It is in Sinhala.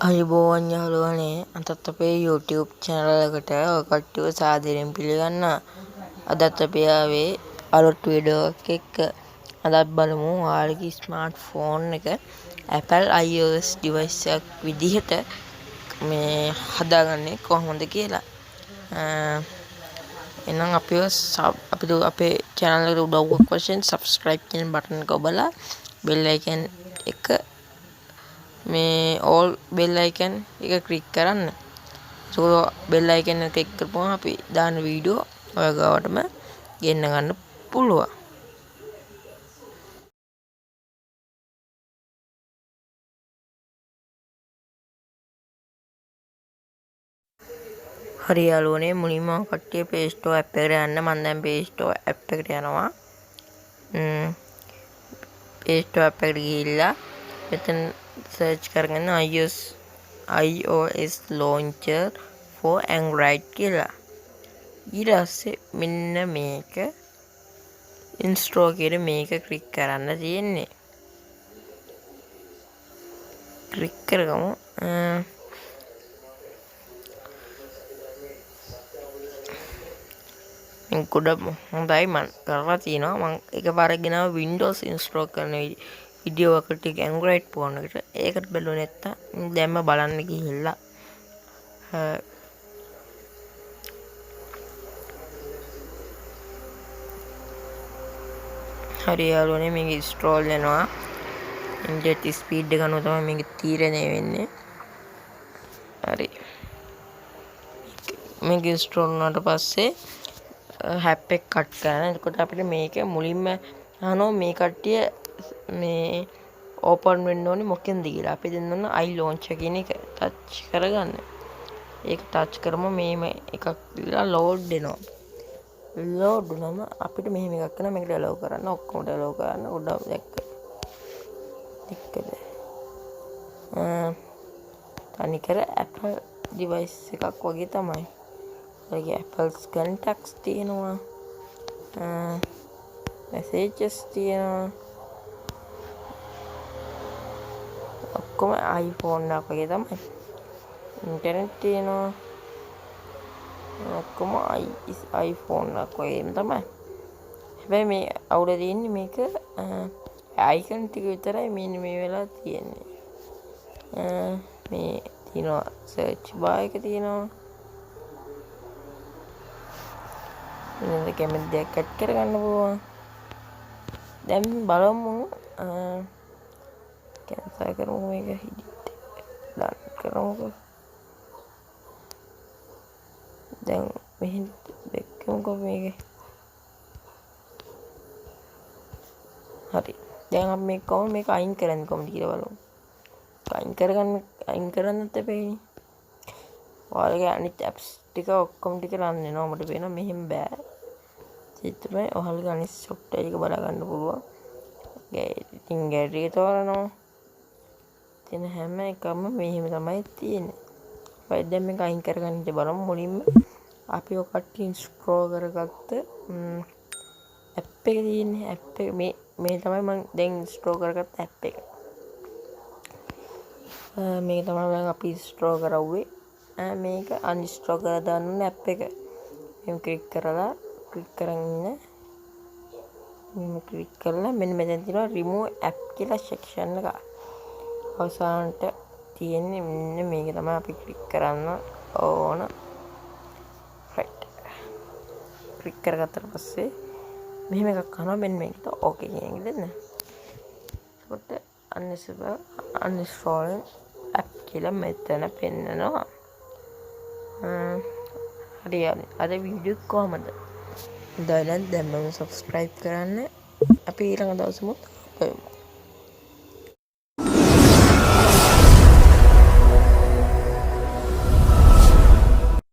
අයිබෝවන් යාළුවනේ අදත් අපේ YouTube channel එකට ඔය කට්ටියව සාදරයෙන් පිළිගන්නවා. අදත් අපි ආවේ අලුත් වීඩියෝ එකක් එක්ක. අදත් බලමු ඔයාලගේ ස්මාර්ට්ෆෝන් එක Apple iOS device එකක් විදිහට මේ හදාගන්නේ කොහොමද කියලා. එහෙනම් අපේ channel එකට උදව්වක් වශයෙන් subscribe කියන බටන් එක ඔබලා bell icon එක මේ all bell icon එක ක්ලික් කරන්න. ඒක bell icon එක ක්ලික් කරපුවම අපි දාන වීඩියෝ ඔය ගාවටම ගෙන්න ගන්න පුළුවන්. හරි යාළුවනේ මුලින්ම කට්ටිය Play Store app එකට යන්න. මම දැන් Play Store app එකට යනවා. Play Store app එකට ගිහිල්ලා මෙතන search කරගෙන iOS launcher for Android කියලා. ඊට පස්සේ මෙන්න මේක install කියලා මේක ක්ලික් කරන්න තියෙන්නේ. ක්ලික් කරගමු. මම ගොඩක් හොඳයි මම කරලා තියෙනවා. මම එකපාරක් ගෙනාව Windows install කරන වීඩියෝ එකට Android phone එකට. ඒකට බැලුවේ නැත්තම් දැන්ම බලන්න ගිහිල්ලා හරි යාළුවනේ මේක install වෙනවා. ඉන්ටර්නෙට් ස්පීඩ් එක අනුව තමයි මේක තීරණය වෙන්නේ. හරි. මේක install වුණාට පස්සේ හැප් එක කට් කරන්න. එතකොට අපිට මේක මුලින්ම අහනවා මේ කට්ටිය මේ ඕපන් වෙන්න ඕනේ මොකෙන්ද කියලා. අපි දෙන්න ඕන i launcher කියන එක ටච් කරගන්න. ඒක ටච් කරම මේම එකක් දීලා load වෙනවා. load වුණාම අපිට මෙහෙම එකක් කරනවා. මේකට allow කරන්න. ඔක්කොම allow කරන්න. උඩ දැක්ක. තනිකර Apple device එකක් වගේ තමයි. ඒකේ Apple's contacts තියෙනවා. messages තියෙනවා. ඔක්කොම iPhone එකක් වගේ තමයි. ඉන්ටර්නෙට් තියෙනවා. ඔක්කොම iPhone එකක් වගේම තමයි. හැබැයි මේ අවුල තියෙන්නේ මේක icon ටික විතරයි මේ වෙලා තියෙන්නේ. මේ තියෙනවා search bar එක තියෙනවා. ඉතින් කැමති දෙයක් ඇඩ් කරගන්න පුළුවන්. දැන් බලමු කැන්සල් කරමු මේක done කරමුකෝ. දැන් මෙහෙන් දෙකමකෝ මේක. හරි. දැන් අපි මේක අයින් කරන්නේ කොහොමද කියලා බලමු. අයින් කරන්නත් එපෙයි. ඔයාලගේ අනිත් apps ටික ඔක්කොම ටික රන් වෙනවා. ඔබට පේනවා මෙහෙම බෑ. ඒක තමයි ඔයාලගේ අනිත් software එක බලා ගන්න පුළුවන්. ඉතින් gallery එක තෝරනවා. තියෙන හැම එකම මෙහෙම තමයි තියෙන්නේ. අපි දැන් මේක අයින් කරගන්න බලමු. මුලින්ම අපි ඔය කට්ටිය install කරගත්ත app එක තියෙන්නේ. app එක මේ තමයි මම දැන් install කරගත්ත app එක. මේක තමයි අපි install කරවුවේ. මේක uninstall කරලා දාන්න ඕනේ app එක. මෙහෙම ක්ලික් කරලා මෙන්න මෙතන තියෙනවා remove app කියලා section එක. අවසානට තියෙන්නේ මෙන්න මේක තමයි අපි ක්ලික් කරන්න ඕන. right. ක්ලික් කරගත්තට පස්සේ මෙහෙම එකක් අහනවා. මෙන්න මේකට okay කියන එක දෙන්න. එතකොට uninstall app කියලා මෙතන පෙන්නනවා. හරි අද වීඩියෝ කොහමද? දැන් subscribe කරන්න. අපි ඊළඟ දවසෙමුත්